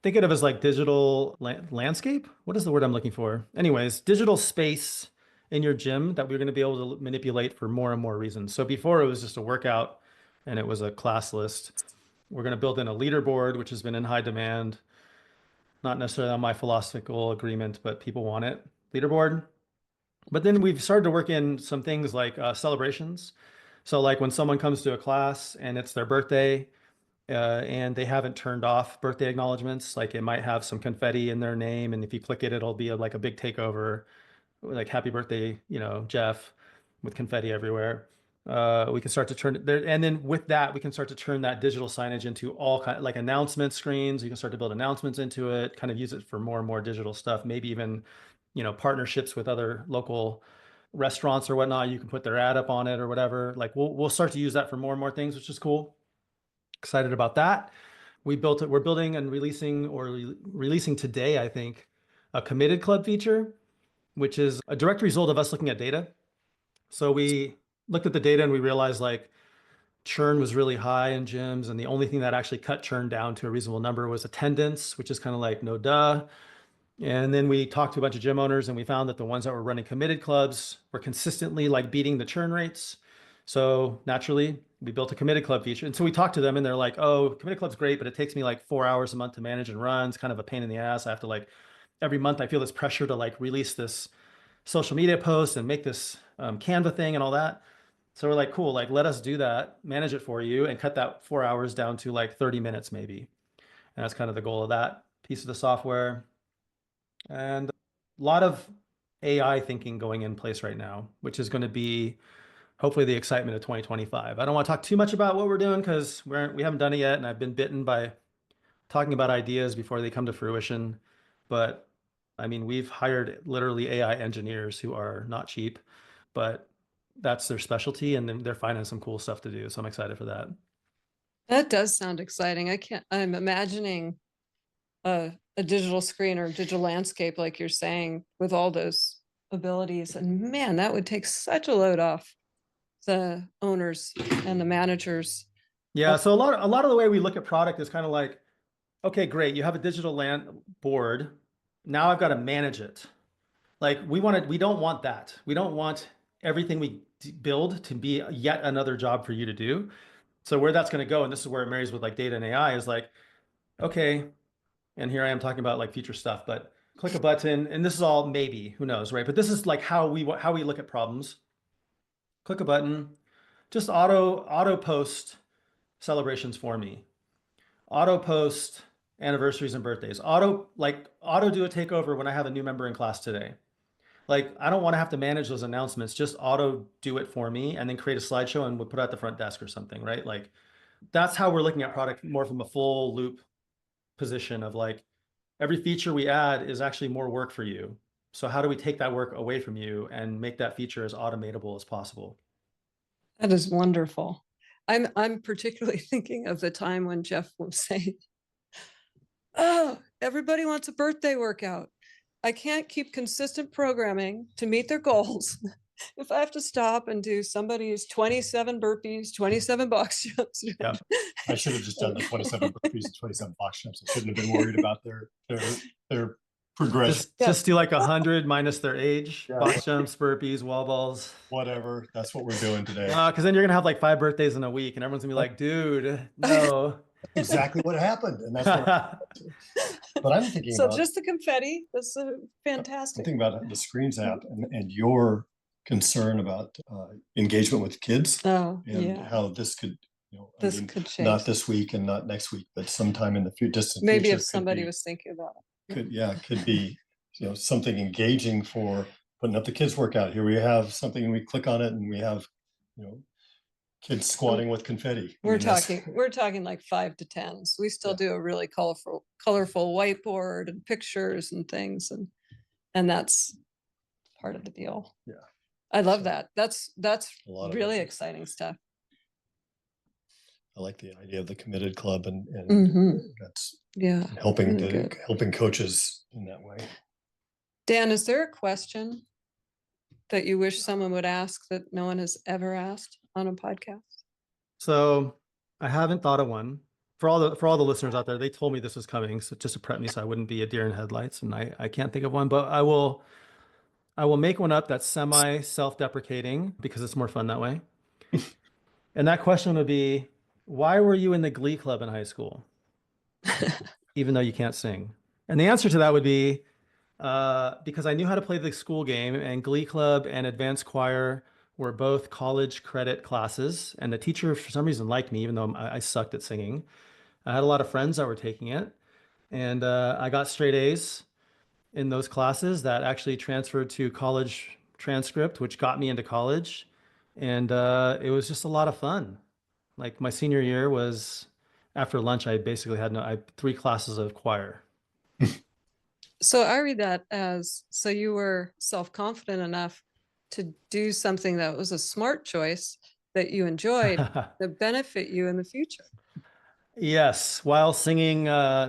think of it as like digital landscape. What is the word I'm looking for? Anyways, digital space in your gym that we're going to be able to manipulate for more and more reasons. So before it was just a workout and it was a class list. We're going to build in a leaderboard, which has been in high demand. Not necessarily on my philosophical agreement, but people want it. Leaderboard. But then we've started to work in some things like celebrations. So like when someone comes to a class and it's their birthday and they haven't turned off birthday acknowledgements, like it might have some confetti in their name. And if you click it, it'll be like a big takeover, like happy birthday, Jeff, with confetti everywhere. We can start to turn it there. And then with that, we can start to turn that digital signage into all kind of like announcement screens. You can start to build announcements into it, kind of use it for more and more digital stuff, maybe even partnerships with other local restaurants or whatnot. You can put their ad up on it or whatever. Like we'll start to use that for more and more things, which is cool. Excited about that. We're building and releasing today, I think, a committed club feature, which is a direct result of us looking at data. So we looked at the data and we realized like churn was really high in gyms, and the only thing that actually cut churn down to a reasonable number was attendance, which is kind of like no duh. And then we talked to a bunch of gym owners and we found that the ones that were running committed clubs were consistently like beating the churn rates. So naturally, we built a committed club feature. And so we talked to them and they're like, oh, committed club's great, but it takes me like 4 hours a month to manage and run. It's kind of a pain in the ass. I have to like, every month I feel this pressure to like release this social media post and make this Canva thing and all that. So we're like, cool, like let us do that, manage it for you and cut that 4 hours down to like 30 minutes maybe. And that's kind of the goal of that piece of the software. And a lot of AI thinking going in place right now, which is going to be hopefully the excitement of 2025. I don't want to talk too much about what we're doing because we haven't done it yet. And I've been bitten by talking about ideas before they come to fruition. But I mean, we've hired literally AI engineers who are not cheap, but that's their specialty and then they're finding some cool stuff to do. So I'm excited for that. That does sound exciting. I'm imagining a digital screen or digital landscape, like you're saying, with all those abilities. And man, that would take such a load off the owners and the managers. Yeah. So a lot of the way we look at product is kind of like, okay, great. You have a digital land board. Now I've got to manage it. Like we don't want that. We don't want everything we build to be yet another job for you to do. So where that's going to go, and this is where it marries with like data and AI, is like, okay, and here I am talking about like future stuff, but click a button, and this is all maybe, who knows, right? But this is like how we look at problems. Click a button, just auto post celebrations for me. Auto post anniversaries and birthdays. Auto do a takeover when I have a new member in class today. Like, I don't want to have to manage those announcements. Just auto do it for me and then create a slideshow and we'll put it at the front desk or something, right? Like, that's how we're looking at product more from a full loop position of like, every feature we add is actually more work for you. So how do we take that work away from you and make that feature as automatable as possible? That is wonderful. I'm particularly thinking of the time when Jeff was saying, "Oh, everybody wants a birthday workout. I can't keep consistent programming to meet their goals if I have to stop and do somebody's 27 burpees, 27 box jumps." Yeah. I should have just done the 27 burpees and 27 box jumps. I shouldn't have been worried about their progression. Just do like 100 minus their age, Yeah. box jumps, burpees, wall balls. Whatever. That's what we're doing today. Because then you're gonna have like 5 birthdays in a week, and everyone's gonna be like, "Dude, no." Exactly what happened, and that's what. But I'm thinking So about just the confetti. That's I'm fantastic. thinking about the Screens app and your concern about engagement with kids Oh, and yeah. how this could, you know, This could change. not this week and not next week, but sometime in the distant Maybe future. if somebody was thinking about it. Could be, you know, something engaging for putting up the kids workout. Here we have something and we click on it and we have, you know, kids squatting with confetti. We're talking like 5 to 10s. We still do a really colorful whiteboard and pictures and things, and that's part of the deal. Yeah. I love that. That's really it. exciting stuff. I like the idea of the committed club and that's helping helping coaches in that way. Dan, is there a question that you wish someone would ask that no one has ever asked on a podcast? So I haven't thought of one. For all the listeners out there, they told me this was coming, so just to prep me so I wouldn't be a deer in headlights, and I can't think of one, but I will make one up that's semi self-deprecating because it's more fun that way. And that question would be, why were you in the Glee Club in high school, even though you can't sing? And the answer to that would be because I knew how to play the school game, and Glee Club and advanced choir were both college credit classes. And the teacher, for some reason, liked me, even though I sucked at singing. I had a lot of friends that were taking it, and I got straight A's in those classes that actually transferred to college transcript, which got me into college. And it was just a lot of fun. Like my senior year was, after lunch, I basically had 3 classes of choir. So I read that as, so you were self-confident enough to do something that was a smart choice that you enjoyed that benefit you in the future. Yes, while singing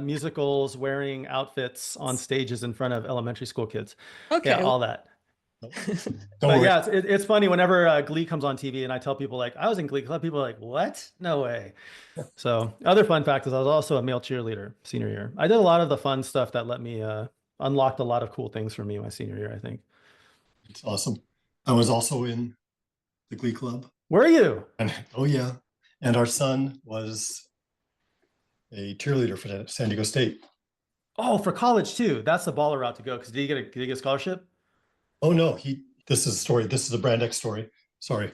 musicals, wearing outfits on stages in front of elementary school kids. Okay. Yeah, all that. But yeah, it's funny whenever Glee comes on TV and I tell people like I was in Glee Club, people are like, what? No way. So other fun fact is I was also a male cheerleader senior year. I did a lot of the fun stuff that let me unlocked a lot of cool things for me my senior year, I think. It's awesome. I was also in the Glee Club. Were you? And, oh yeah. And our son was a cheerleader for San Diego State. Oh, for college too. That's the baller route to go. Because did he get a scholarship? Oh no, this is a story. This is a Brand X story. Sorry.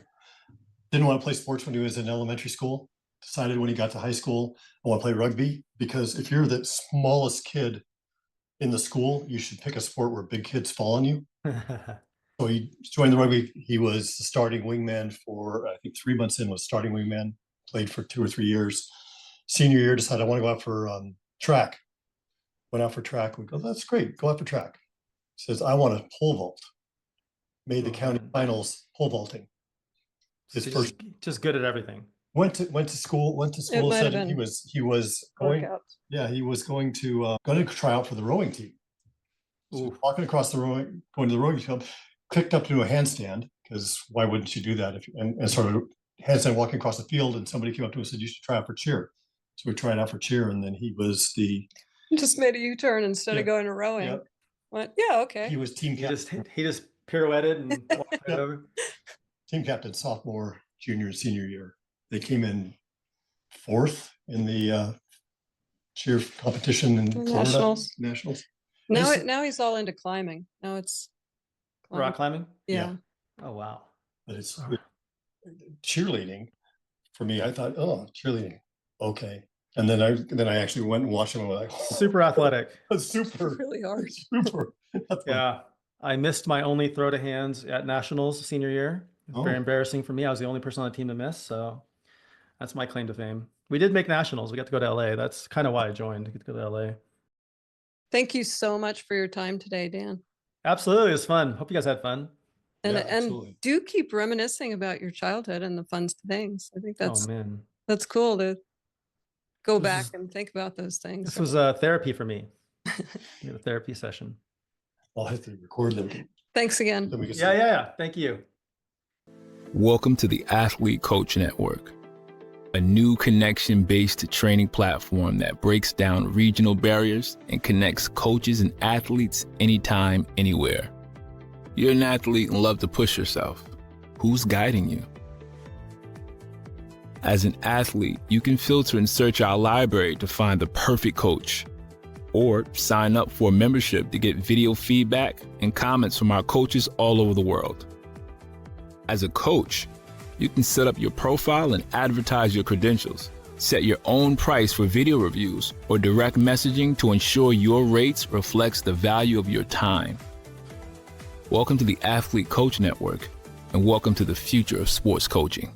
Didn't want to play sports when he was in elementary school. Decided when he got to high school, I want to play rugby, because if you're the smallest kid in the school, you should pick a sport where big kids fall on you. So he joined the rugby. He was the starting wingman for, I think 3 months in was starting wingman, played for 2 or 3 years. Senior year, decided I want to go out for track. Went out for track. We go, that's great. Go out for track. Says, I want to pole vault. Made the county finals pole vaulting. His first, just good at everything. Went to school. Said he was going. Workout. Yeah, he was going to try out for the rowing team. So walking across the rowing, going to the rowing club, clicked up to do a handstand, because why wouldn't you do that and started handstand walking across the field, and somebody came up to him and said, you should try out for cheer. So we tried out for cheer, and then he was just made a U-turn instead of going to rowing. Yep. Went, yeah, okay. He was team captain. He just pirouetted and walked right over. Team captain sophomore, junior, and senior year. They came in 4th in the cheer competition in Florida. Nationals. Now he's all into climbing. Now it's rock climbing. Yeah. Oh wow. But it's cheerleading for me. I thought, oh, cheerleading, okay. And then I actually went and watched him. I'm like, super athletic. Super, really hard. Super. Yeah. I missed my only throw to hands at nationals senior year. It was very embarrassing for me. I was the only person on the team to miss. So that's my claim to fame. We did make nationals. We got to go to LA. That's kind of why I joined, to get to go to LA. Thank you so much for your time today, Dan. Absolutely. It was fun. Hope you guys had fun. And do keep reminiscing about your childhood and the fun things. I think Oh man, that's cool to go back and think about those things. This was therapy for me. We had a therapy session. I'll have to record them. Thanks again. Yeah. Thank you. Welcome to the Athlete Coach Network, a new connection-based training platform that breaks down regional barriers and connects coaches and athletes anytime, anywhere. You're an athlete and love to push yourself. Who's guiding you? As an athlete, you can filter and search our library to find the perfect coach, or sign up for a membership to get video feedback and comments from our coaches all over the world. As a coach, you can set up your profile and advertise your credentials, set your own price for video reviews or direct messaging to ensure your rates reflects the value of your time. Welcome to the Athlete Coach Network, and welcome to the future of sports coaching.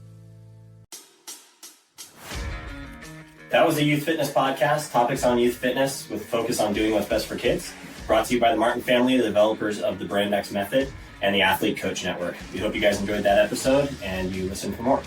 That was the Youth Fitness Podcast, topics on youth fitness with focus on doing what's best for kids. Brought to you by the Martin family, the developers of the Brand X Method and the Athlete Coach Network. We hope you guys enjoyed that episode and you listen for more.